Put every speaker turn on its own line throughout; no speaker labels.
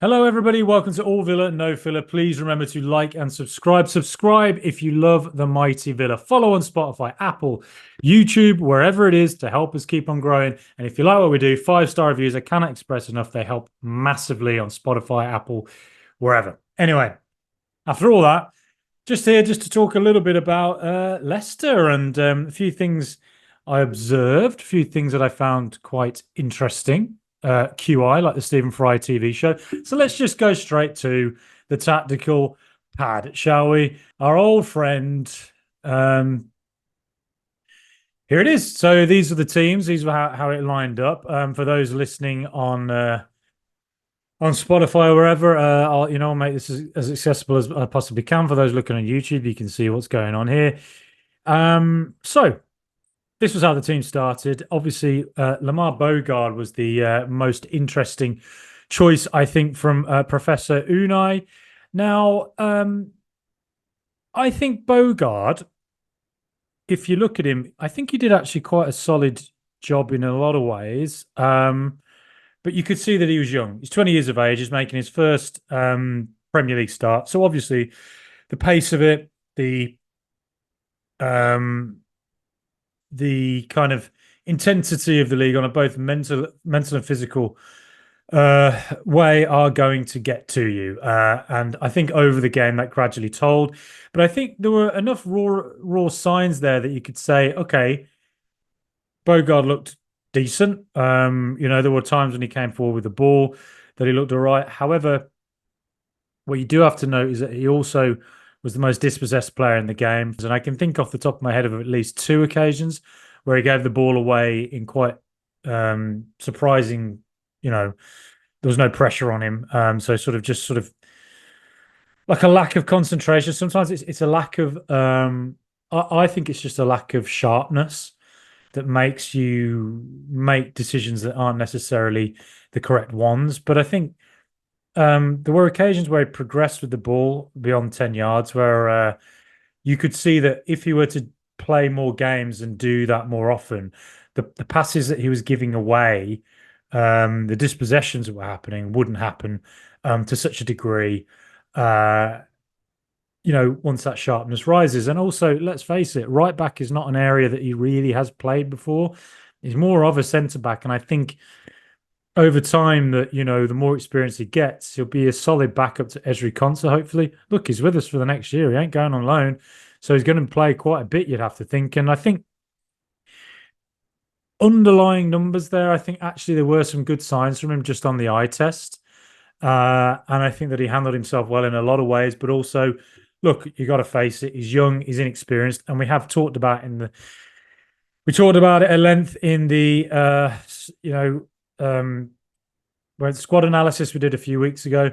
Hello, everybody. Welcome to All Villa, No Filler. Please remember to like and subscribe. Subscribe if you love the mighty Villa. Follow on Spotify, Apple, YouTube, wherever it is to help us keep on growing. And if you like what we do, 5-star reviews, I cannot express enough. They help massively on Spotify, Apple, wherever. Anyway, after all that, just here just to talk a little bit about Leicester and a few things I observed, a few things that I found quite interesting. QI, like the Stephen Fry TV show. So let's just go straight to the tactical pad, shall we? Our old friend. Um, Here it is. So these are the teams. These are how it lined up. For those listening on Spotify or wherever, I'll make this as accessible as I possibly can. For those looking on YouTube, you can see what's going on here. So this was how the team started. Obviously, Lamar Bogarde was the most interesting choice, I think, from Professor Unai. Now, I think Bogarde, if you look at him, I think he did actually quite a solid job in a lot of ways. But you could see that he was young. He's 20 years of age. He's making his first Premier League start. So obviously, the pace of it, um, the kind of intensity of the league on a both mental and physical way are going to get to you. And I think over the game that gradually told. But I think there were enough raw signs there that you could say, okay, Bogarde looked decent. There were times when he came forward with the ball that he looked all right. However, what you do have to note is that he also was the most dispossessed player in the game. And I can think off the top of my head of at least two occasions where he gave the ball away in quite surprising, there was no pressure on him. So sort of like a lack of concentration. Sometimes it's a lack of I think it's just a lack of sharpness that makes you make decisions that aren't necessarily the correct ones. But I think there were occasions where he progressed with the ball beyond 10 yards where you could see that if he were to play more games and do that more often, the passes that he was giving away, the dispossessions that were happening wouldn't happen to such a degree. Uh, Once that sharpness rises. And also, let's face it, right back is not an area that he really has played before. He's more of a centre back. And I think over time that, the more experience he gets, he'll be a solid backup to Ezri Konsa, hopefully. Look, he's with us for the next year. He ain't going on loan. So he's going to play quite a bit, you'd have to think. And I think underlying numbers there, I think actually there were some good signs from him just on the eye test. And I think that he handled himself well in a lot of ways, but also, look, you got to face it. He's young, he's inexperienced, and we have talked about we talked about it at length in the when squad analysis we did a few weeks ago.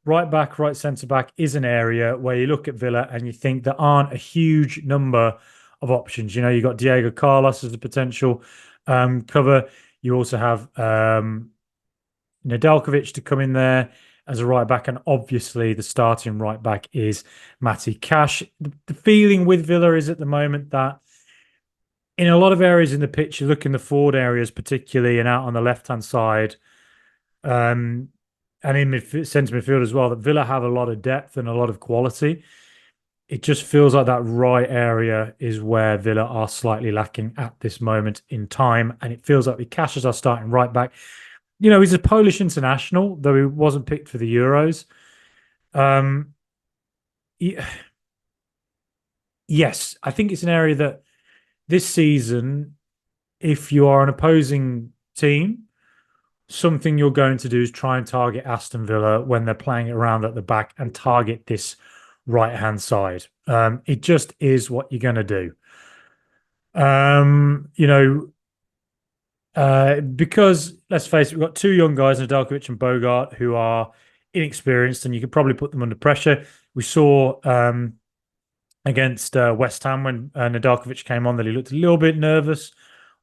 Right back, right centre back is an area where you look at Villa and you think there aren't a huge number of options. You've got Diego Carlos as a potential cover. You also have Nedeljkovic to come in there as a right back, and obviously the starting right back is Matty Cash. The feeling with Villa is at the moment that in a lot of areas in the pitch, you look in the forward areas particularly, and out on the left-hand side, and in centre midfield as well, that Villa have a lot of depth and a lot of quality. It just feels like that right area is where Villa are slightly lacking at this moment in time, and it feels like with Cash as our starting right back, he's a Polish international, though he wasn't picked for the Euros. Um, yes, I think it's an area that this season, if you are an opposing team, something you're going to do is try and target Aston Villa when they're playing it around at the back and target this right-hand side. It just is what you're going to do. Because let's face it, we've got two young guys, Nedeljkovic and Bogarde, who are inexperienced, and you could probably put them under pressure. We saw against West Ham when Nedeljkovic came on that he looked a little bit nervous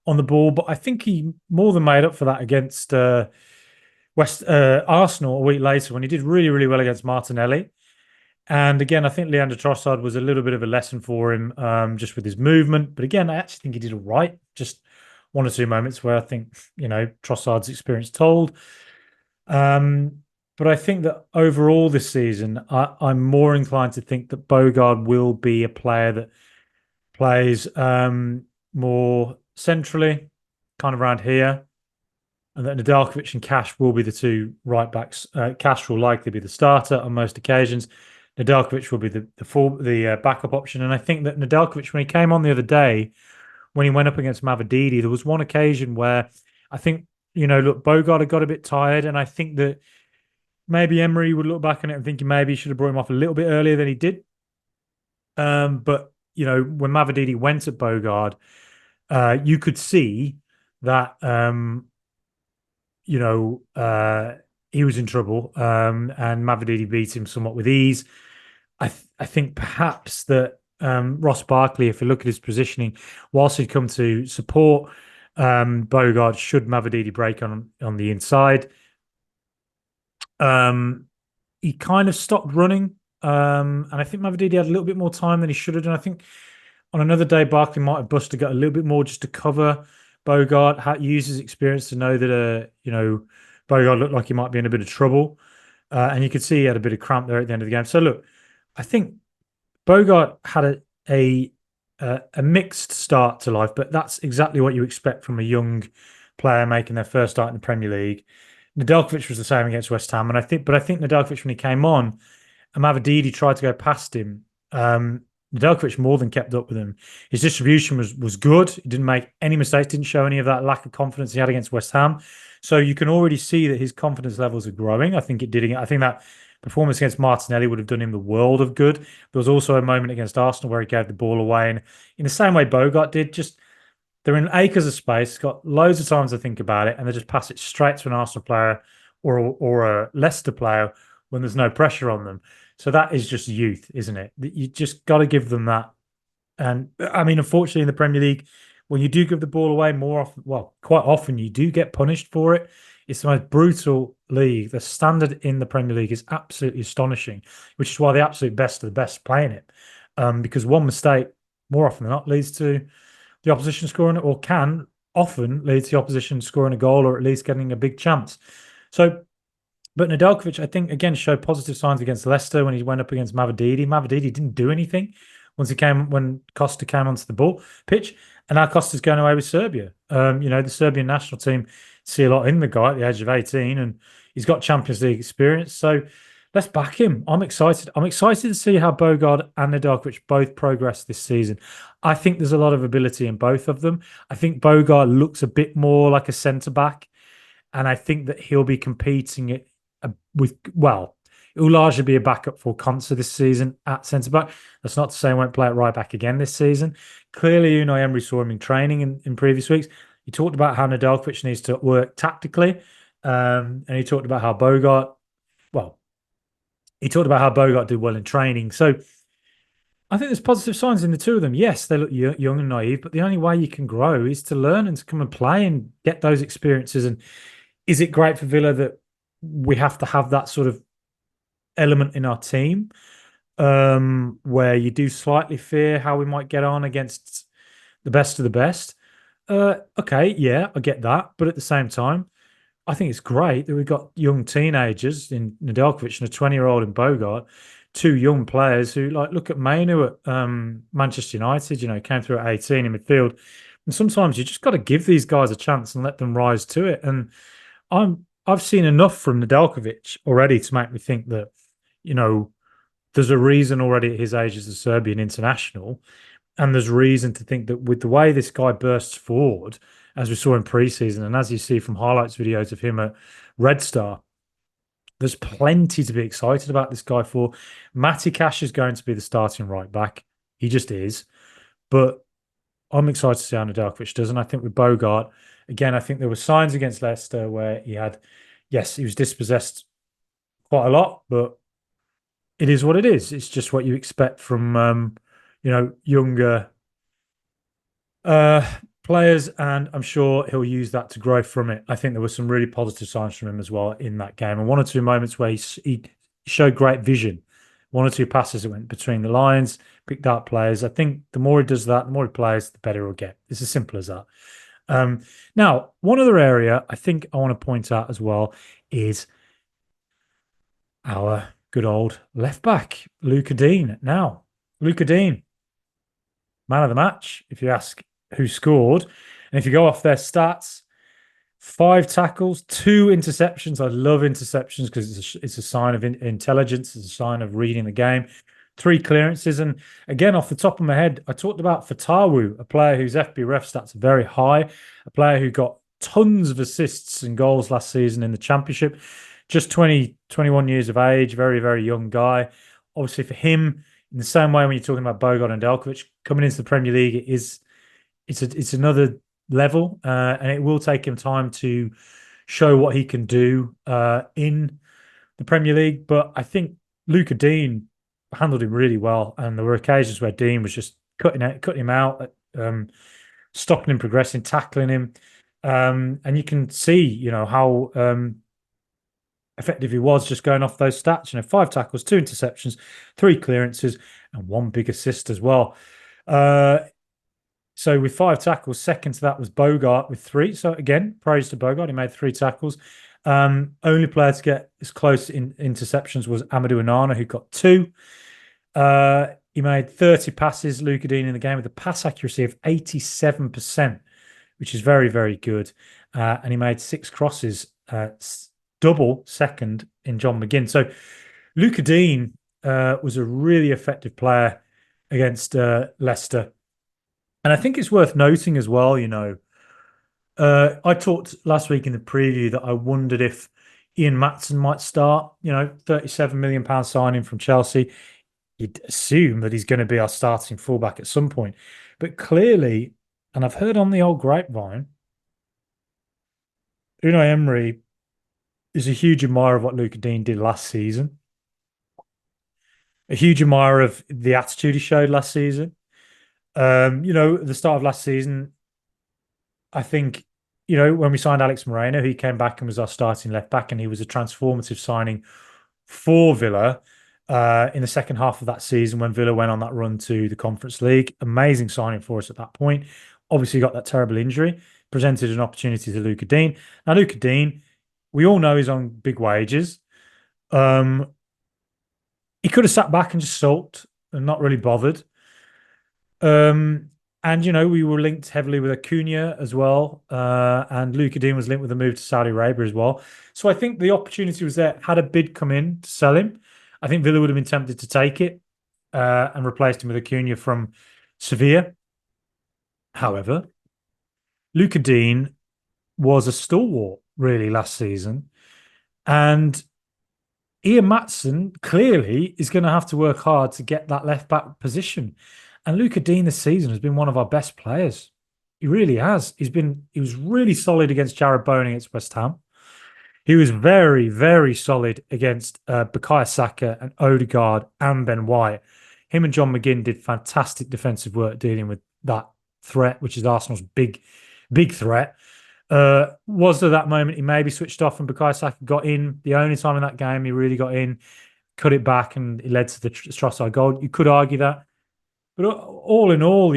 on the ball, but I think he more than made up for that against Arsenal a week later when he did really, really well against Martinelli. And again, I think Leandro Trossard was a little bit of a lesson for him, just with his movement. But again, I actually think he did all right. Just one or two moments where I think, Trossard's experience told. But I think that overall this season, I'm more inclined to think that Bogarde will be a player that plays more centrally, kind of around here, and that Nedeljkovic and Cash will be the two right backs. Cash will likely be the starter on most occasions. Nedeljkovic will be the backup option, and I think that Nedeljkovic, when he came on the other day, when he went up against Mavididi, there was one occasion where I think look, Bogarde had got a bit tired, and I think that maybe Emery would look back on it and thinking maybe he should have brought him off a little bit earlier than he did. But when Mavididi went at Bogarde, you could see that he was in trouble, and Mavididi beat him somewhat with ease. I think perhaps that Ross Barkley, if you look at his positioning, whilst he'd come to support Bogarde, should Mavididi break on the inside, he kind of stopped running. And I think Mavididi had a little bit more time than he should have done. I think on another day, Barkley might have busted got a little bit more just to cover Bogarde. Use his experience to know that Bogarde looked like he might be in a bit of trouble, and you could see he had a bit of cramp there at the end of the game. So look, I think Bogarde had a mixed start to life, but that's exactly what you expect from a young player making their first start in the Premier League. Nedeljkovic was the same against West Ham, and I think Nedeljkovic, when he came on, and Mavididi tried to go past him, Nedeljkovic more than kept up with him. His distribution was good. He didn't make any mistakes, didn't show any of that lack of confidence he had against West Ham. So you can already see that his confidence levels are growing. I think it did. I think that performance against Martinelli would have done him the world of good. There was also a moment against Arsenal where he gave the ball away, and in the same way Bogarde did, just they're in acres of space, got loads of time to think about it, and they just pass it straight to an Arsenal player or a Leicester player when there's no pressure on them. So that is just youth, isn't it? You just got to give them that. And I mean, unfortunately, in the Premier League, when you do give the ball away more often, well, quite often you do get punished for it. It's the most brutal league. The standard in the Premier League is absolutely astonishing, which is why the absolute best of the best play in it. Because one mistake, more often than not, leads to the opposition scoring, or can often lead to the opposition scoring a goal or at least getting a big chance. So, but Nedeljkovic, I think, again, showed positive signs against Leicester when he went up against Mavididi. Mavididi didn't do anything when Costa came onto the ball pitch, and now Costa's going away with Serbia. The Serbian national team see a lot in the guy at the age of 18, and he's got Champions League experience. So let's back him. I'm excited. I'm excited to see how Bogarde and Nedeljkovic both progress this season. I think there's a lot of ability in both of them. I think Bogarde looks a bit more like a centre back, and I think that he'll be competing it it will largely be a backup for Konsa this season at centre back. That's not to say he won't play at right back again this season. Clearly, Emery saw him in training in previous weeks. He talked about how Nedeljkovic needs to work tactically, and he talked about how Bogarde did well in training. So I think there's positive signs in the two of them. Yes, they look young and naive, but the only way you can grow is to learn and to come and play and get those experiences. And is it great for Villa that we have to have that sort of element in our team, where you do slightly fear how we might get on against the best of the best? Okay, yeah, I get that. But at the same time, I think it's great that we've got young teenagers in Nedeljkovic and a 20-year-old in Bogarde, two young players who, like, look at Mainu at Manchester United, came through at 18 in midfield. And sometimes you just got to give these guys a chance and let them rise to it. And I've seen enough from Nedeljkovic already to make me think that, there's a reason already at his age as a Serbian international. And there's reason to think that with the way this guy bursts forward, as we saw in pre-season, and as you see from highlights videos of him at Red Star, there's plenty to be excited about this guy for. Matty Cash is going to be the starting right back. He just is. But I'm excited to see how Nedeljkovic does. And I think with Bogarde, again, I think there were signs against Leicester where he was dispossessed quite a lot, but it is what it is. It's just what you expect from, younger players, and I'm sure he'll use that to grow from it. I think there were some really positive signs from him as well in that game, and one or two moments where he showed great vision. One or two passes that went between the lines, picked out players. I think the more he does that, the more he plays, the better he'll get. It's as simple as that. Now, one other area I think I want to point out as well is our good old left back, Luca Dean. Now, Luca Dean, man of the match, if you ask who scored. And if you go off their stats, 5 tackles, 2 interceptions. I love interceptions because it's a sign of intelligence, it's a sign of reading the game. 3 clearances. And again, off the top of my head, I talked about Fatawu, a player whose FB ref stats are very high, a player who got tons of assists and goals last season in the championship. Just 20, 21 years of age, very, very young guy. Obviously, for him, in the same way when you're talking about Bogarde and Delkovic, coming into the Premier League it's another level, and it will take him time to show what he can do in the Premier League. But I think Luca Dean handled him really well, and there were occasions where Dean was just cutting him out, stopping him progressing, tackling him, and you can see, how effective he was just going off those stats. 5 tackles, 2 interceptions, 3 clearances, and 1 big assist as well. So with 5 tackles, second to that was Bogarde with 3. So again, praise to Bogarde. He made 3 tackles. Only player to get as close in interceptions was Amadou Onana, who got 2. He made 30 passes, Luca Dean, in the game with a pass accuracy of 87%, which is very, very good. And he made 6 crosses, double second in John McGinn. So Luca Dean was a really effective player against Leicester. And I think it's worth noting as well, I talked last week in the preview that I wondered if Ian Maatsen might start, £37 million signing from Chelsea. You'd assume that he's going to be our starting fullback at some point. But clearly, and I've heard on the old grapevine, Unai Emery is a huge admirer of what Luca Dean did last season. A huge admirer of the attitude he showed last season. At the start of last season, I think, when we signed Alex Moreno, he came back and was our starting left back, and he was a transformative signing for Villa in the second half of that season when Villa went on that run to the Conference League. Amazing signing for us at that point. Obviously, got that terrible injury, presented an opportunity to Luca Dean. Now, Luca Dean, we all know he's on big wages. He could have sat back and just sulked and not really bothered. And we were linked heavily with Acuna as well. And Luca Dean was linked with a move to Saudi Arabia as well. So I think the opportunity was there. Had a bid come in to sell him, I think Villa would have been tempted to take it and replaced him with Acuna from Sevilla. However, Luca Dean was a stalwart really last season. And Ian Maatsen clearly is going to have to work hard to get that left back position. And Luca Dean this season has been one of our best players. He really has. He was really solid against Jared Bowen against West Ham. He was very, very solid against Bukayo Saka and Odegaard and Ben White. Him and John McGinn did fantastic defensive work dealing with that threat, which is Arsenal's big, big threat. Was there that moment he maybe switched off and Bukayo Saka got in? The only time in that game he really got in, cut it back, and it led to the Trossard goal. You could argue that. But all in all,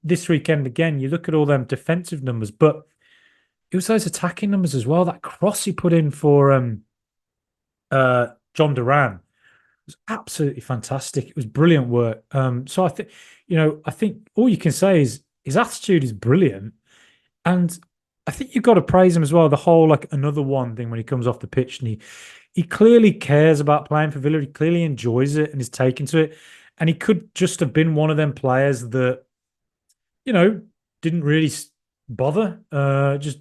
this weekend, again, you look at all them defensive numbers, but it was those attacking numbers as well. That cross he put in for John Duran was absolutely fantastic. It was brilliant work. So I think all you can say is his attitude is brilliant. And I think you've got to praise him as well. The whole another one thing when he comes off the pitch, and he clearly cares about playing for Villa. He clearly enjoys it and is taken to it. And he could just have been one of them players that, didn't really bother. Just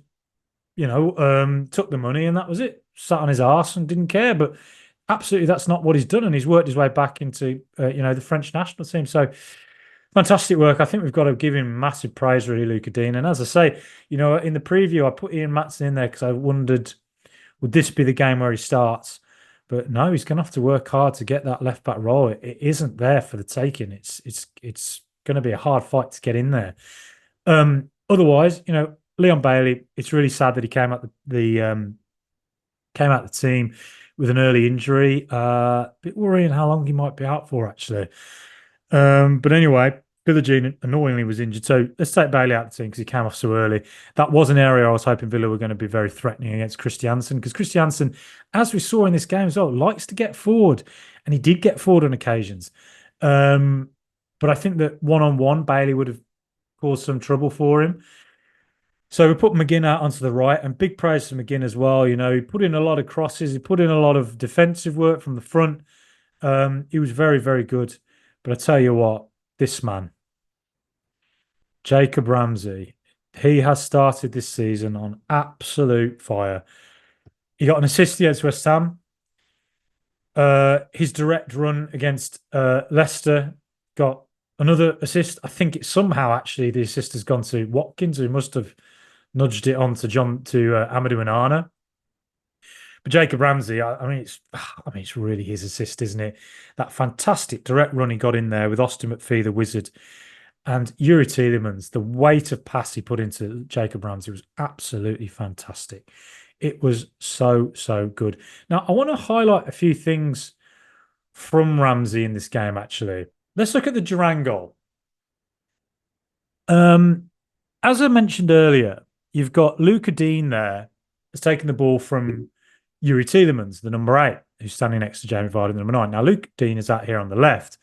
took the money and that was it. Sat on his arse and didn't care. But absolutely, that's not what he's done. And he's worked his way back into, the French national team. So fantastic work. I think we've got to give him massive praise, really, Luca Dean. And as I say, in the preview, I put Ian Maatsen in there because I wondered, would this be the game where he starts? But no, he's going to have to work hard to get that left back role. It isn't there for the taking. It's going to be a hard fight to get in there. Otherwise, Leon Bailey. It's really sad that he came out the team with an early injury. Bit worrying how long he might be out for, actually. But anyway, Jean annoyingly was injured. So let's take Bailey out of the team because he came off so early. That was an area I was hoping Villa were going to be very threatening against Christiansen because Christiansen, as we saw in this game as well, likes to get forward. And he did get forward on occasions. Um, but I think that one-on-one, Bailey would have caused some trouble for him. So we put McGinn out onto the right, and big praise to McGinn as well. He put in a lot of crosses, he put in a lot of defensive work from the front. He was very, very good. But I tell you what, this man, Jacob Ramsey, he has started this season on absolute fire. He got an assist against West Ham. His direct run against Leicester got another assist. I think it's somehow actually the assist has gone to Watkins, who must have nudged it on to Amadou Onana. But Jacob Ramsey, it's really his assist, isn't it? That fantastic direct run he got in there with Austin McPhee, the wizard, and Youri Tielemans. The weight of pass he put into Jacob Ramsey was absolutely fantastic. It was so, so good. Now, I want to highlight a few things from Ramsey in this game, actually. Let's look at the Duran goal. As I mentioned earlier, you've got Luca Dean there has taken the ball from Youri Tielemans, the number 8, who's standing next to Jamie Vardy, the number 9. Now, Luca Dean is out here on the left.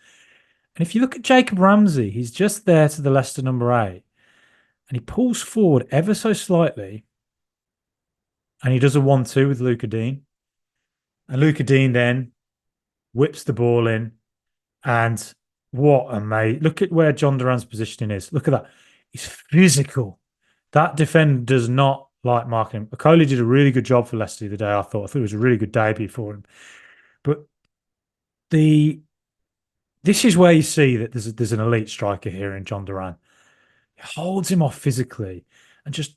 And if you look at Jacob Ramsey, he's just there to the Leicester number 8. And he pulls forward ever so slightly. And he does a 1-2 with Luca Dean. And Luca Dean then whips the ball in. And what a mate. Look at where John Duran's positioning is. Look at that. He's physical. That defender does not like marking him. Okoli did a really good job for Leicester the day, I thought. I thought it was a really good debut for him. But this is where you see that there's an elite striker here in John Duran. He holds him off physically and just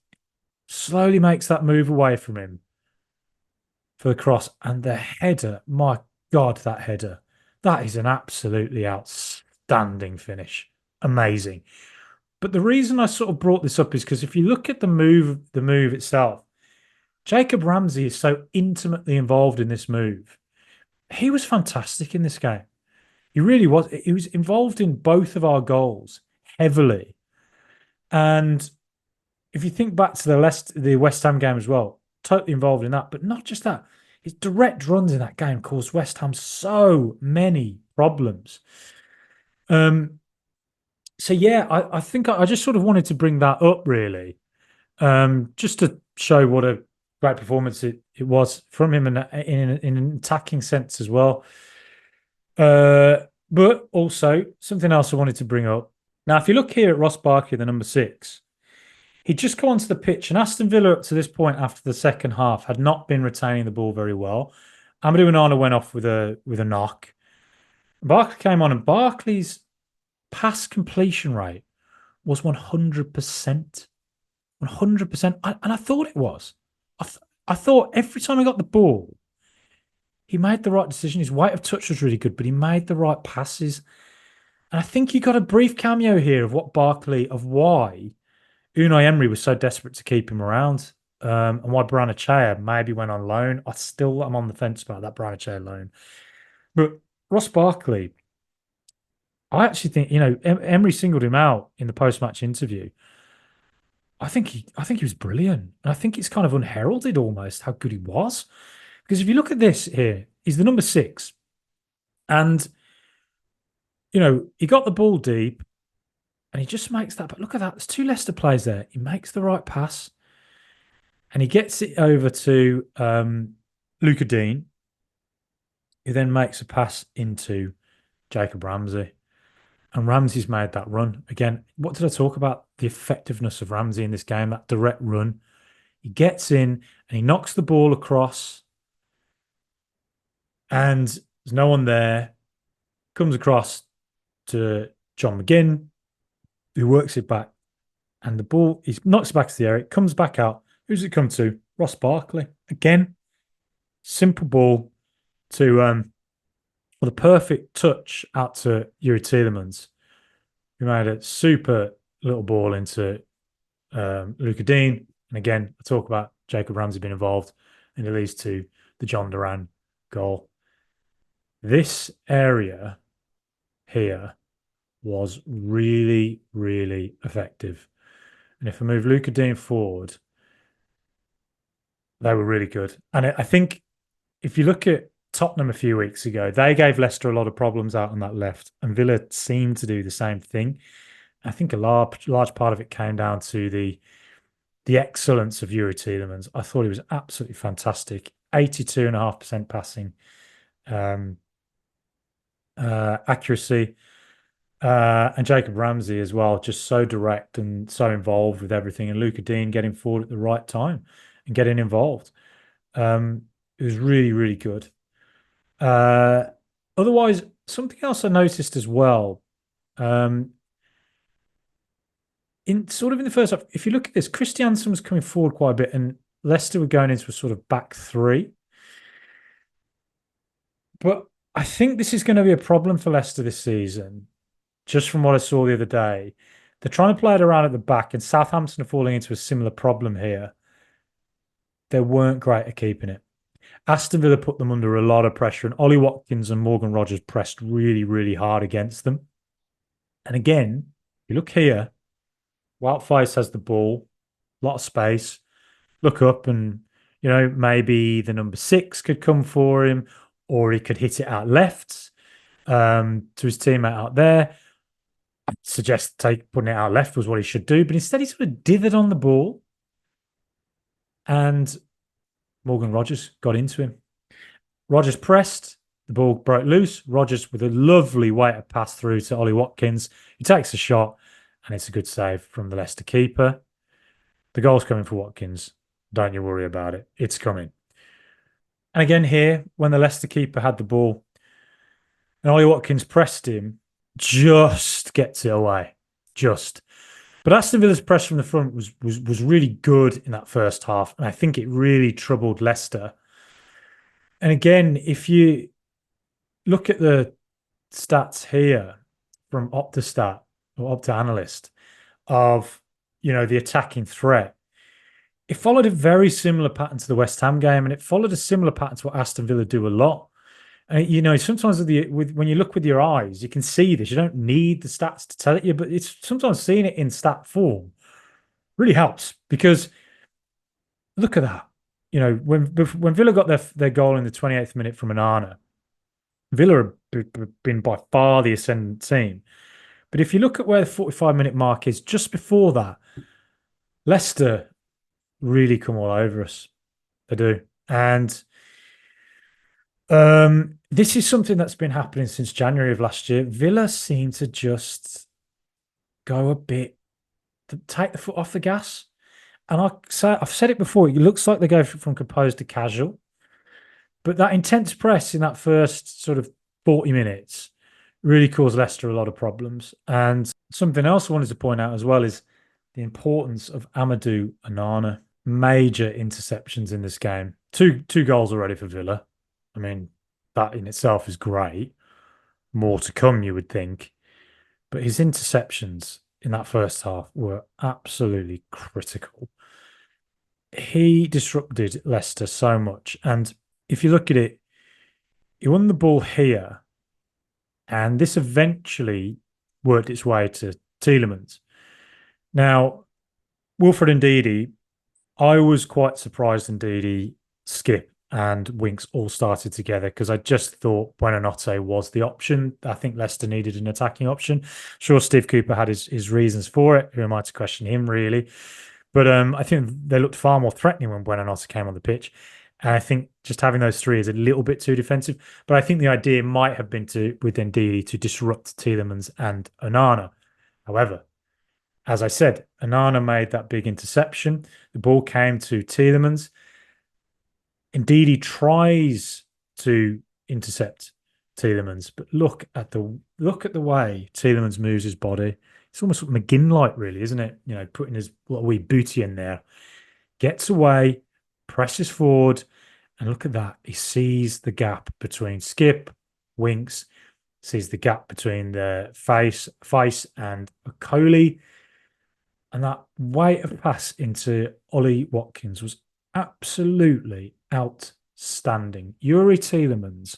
slowly makes that move away from him for the cross. And the header, my God, that header. That is an absolutely outstanding finish. Amazing. But the reason I sort of brought this up is because if you look at the move itself, Jacob Ramsey is so intimately involved in this move. He was fantastic in this game. He really was. He was involved in both of our goals heavily. And if you think back to the West Ham game as well, totally involved in that. But not just that. His direct runs in that game caused West Ham so many problems. So yeah, I think I just sort of wanted to bring that up really, just to show what a great performance it was from him in an attacking sense as well. But also something else I wanted to bring up. Now, if you look here at Ross Barkley, the number 6, he'd just come onto the pitch, and Aston Villa up to this point after the second half had not been retaining the ball very well. Amadou Onana went off with a knock. Barkley came on, and Barkley's pass completion rate was 100%. 100%. And I thought it was. I thought every time he got the ball, he made the right decision. His weight of touch was really good, but he made the right passes. And I think you got a brief cameo here of why Unai Emery was so desperate to keep him around, and why Branachea maybe went on loan. I'm on the fence about that Branachea loan. But Ross Barkley, I actually think, Emery singled him out in the post-match interview. I think he was brilliant. And I think it's kind of unheralded almost how good he was. Because if you look at this here, he's the number 6. And, he got the ball deep and he just makes that. But look at that. There's 2 Leicester players there. He makes the right pass and he gets it over to Luca Dean, who then makes a pass into Jacob Ramsey. And Ramsey's made that run. Again, what did I talk about? The effectiveness of Ramsey in this game, that direct run. He gets in and he knocks the ball across. And there's no one there. Comes across to John McGinn, who works it back. And the ball, he knocks it back to the area. It comes back out. Who's it come to? Ross Barkley. Again, simple ball to with a perfect touch out to Youri Tielemans, who made a super little ball into Luca Dean. And again, I talk about Jacob Ramsey being involved, and it leads to the John Duran goal. This area here was really, really effective. And if I move Luca Dean forward, they were really good. And I think if you look at Tottenham a few weeks ago, they gave Leicester a lot of problems out on that left, and Villa seemed to do the same thing. I think a large part of it came down to the excellence of Youri Tielemans. I thought he was absolutely fantastic. 82.5% passing um, accuracy. And Jacob Ramsey as well, just so direct and so involved with everything. And Luca Dean getting forward at the right time and getting involved. It was really, really good. Uh, Otherwise, something else I noticed as well, um, in the first half, if you look at this, Christiansen was coming forward quite a bit, and Leicester were going into a sort of back three. But I think this is going to be a problem for Leicester this season, just from what I saw the other day. They're trying to play it around at the back, and Southampton are falling into a similar problem here. They weren't great at keeping it. Aston Villa put them under a lot of pressure, and Ollie Watkins and Morgan Rogers pressed really, really hard against them. And again, you look here, Wout Faes has the ball, a lot of space. Look up, and maybe the number 6 could come for him, or he could hit it out left to his teammate out there. I suggest putting it out left was what he should do, but instead he sort of dithered on the ball, and Morgan Rogers got into him. Rogers pressed, the ball broke loose. Rogers with a lovely weighted pass through to Ollie Watkins. He takes a shot, and it's a good save from the Leicester keeper. The goal's coming for Watkins. Don't you worry about it. It's coming. And again here, when the Leicester keeper had the ball and Ollie Watkins pressed him, just gets it away. Just. But Aston Villa's press from the front was really good in that first half, and I think it really troubled Leicester. And again, if you look at the stats here from Optastat or Opta Analyst of the attacking threat, it followed a very similar pattern to the West Ham game, and it followed a similar pattern to what Aston Villa do a lot. And sometimes when you look with your eyes, you can see this. You don't need the stats to tell it you, but it's sometimes seeing it in stat form really helps, because look at that. When Villa got their goal in the 28th minute from Onana, Villa have been by far the ascendant team. But if you look at where the 45-minute mark is, just before that, Leicester really come all over us. They do. And this is something that's been happening since January of last year. Villa seem to just go a bit, take the foot off the gas. And I've said it before, it looks like they go from composed to casual. But that intense press in that first sort of 40 minutes really caused Leicester a lot of problems. And something else I wanted to point out as well is the importance of Amadou Onana. Major interceptions in this game. Two goals already for Villa. I mean, that in itself is great. More to come, you would think. But his interceptions in that first half were absolutely critical. He disrupted Leicester so much. And if you look at it, he won the ball here. And this eventually worked its way to Tielemans. Now, Wilfred Ndidi, I was quite surprised Ndidi, Skip and Winks all started together, because I just thought Buonanotte was the option. I think Leicester needed an attacking option. Sure, Steve Cooper had his reasons for it. Who am I to question him, really? But I think they looked far more threatening when Buonanotte came on the pitch. And I think just having those three is a little bit too defensive. But I think the idea might have been with Ndidi to disrupt Tielemans and Onana. However, as I said, Onana made that big interception. The ball came to Tielemans. Ndidi tries to intercept Tielemans, but look at the way Tielemans moves his body. It's almost like McGinn-like, really, isn't it? Putting his little wee booty in there, gets away, presses forward, and look at that. He sees the gap between Skip, Winks, sees the gap between the Faes and Okoli. And that weight of pass into Ollie Watkins was absolutely outstanding. Youri Tielemans,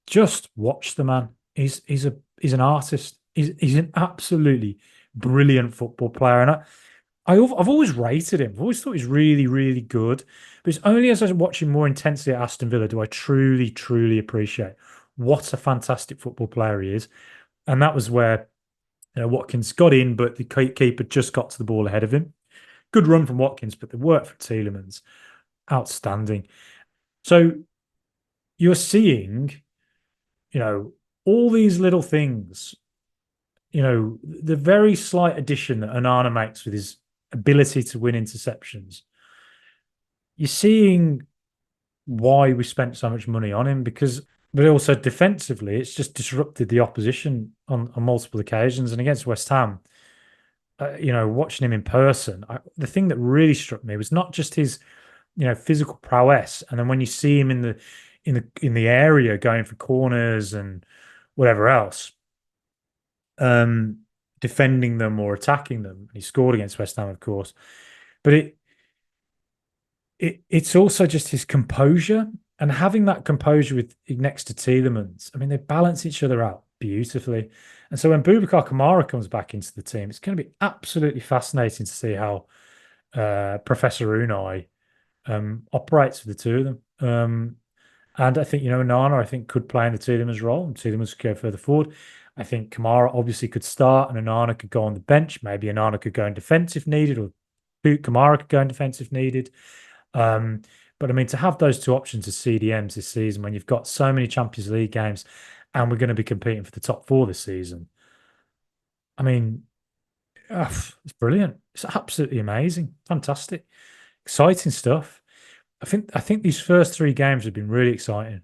just watch the man. He's an artist. He's an absolutely brilliant football player, and I've always rated him. I've always thought he's really, really good. But it's only as I watch him more intensely at Aston Villa do I truly, truly appreciate what a fantastic football player he is. And that was where Watkins got in, but the keeper just got to the ball ahead of him. Good run from Watkins, but the work from Tielemans, outstanding. So you're seeing, you know, all these little things, the very slight addition that Onana makes with his ability to win interceptions. You're seeing why we spent so much money on him but also defensively, it's just disrupted the opposition on multiple occasions. And against West Ham, watching him in person, the thing that really struck me was not just his, physical prowess, and then when you see him in the area going for corners and whatever else, defending them or attacking them. He scored against West Ham, of course, but it's also just his composure and having that composure with next to Tielemans. I mean, they balance each other out beautifully. And so when Boubacar Kamara comes back into the team, it's going to be absolutely fascinating to see how Professor Unai operates with the two of them. And I think, Nana, I think, could play in the Tielemans role, and Tielemans could go further forward. I think Kamara obviously could start, and Onana could go on the bench. Maybe Onana could go in defence if needed, or Kamara could go in defence if needed. But I mean, to have those two options as CDMs this season, when you've got so many Champions League games, and we're going to be competing for the top four this season, I mean, it's brilliant. It's absolutely amazing, fantastic, exciting stuff. I think these first three games have been really exciting.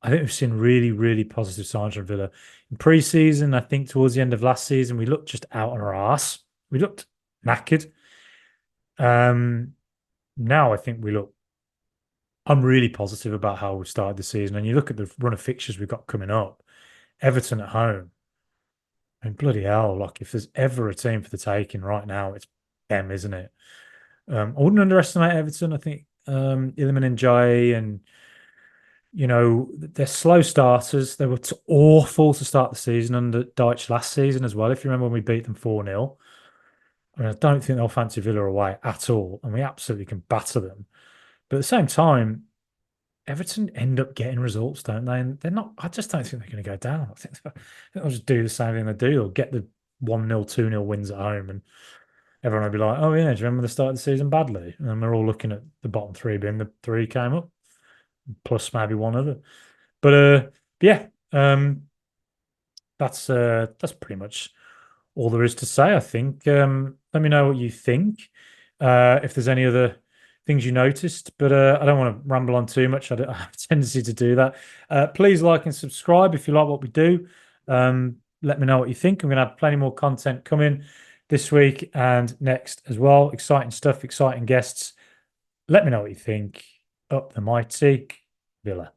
I think we've seen really, really positive signs from Villa. In pre-season, I think towards the end of last season, we looked just out on our arse. We looked knackered. Now I think I'm really positive about how we've started the season. And you look at the run of fixtures we've got coming up. Everton at home. And bloody hell, like if there's ever a team for the taking right now, it's them, isn't it? I wouldn't underestimate Everton. I think Iliman Ndiaye and they're slow starters. They were awful to start the season under Dyche last season as well. If you remember when we beat them 4-0. I mean, I don't think they'll fancy Villa away at all, and we absolutely can batter them. But at the same time, Everton end up getting results, don't they? And they're not. I just don't think they're going to go down. I think they'll just do the same thing they do. They'll get the 1-0, 2-0 wins at home, and everyone will be like, "Oh yeah, do you remember the start of the season badly?" And we're all looking at the bottom three being the three came up, plus maybe one other. But yeah, that's pretty much all there is to say, I think. Let me know what you think. If there's any other things you noticed, but I don't want to ramble on too much. I have a tendency to do that. Please like and subscribe if you like what we do. Let me know what you think. I'm going to have plenty more content coming this week and next as well. Exciting stuff, exciting guests. Let me know what you think. Up the mighty Villa.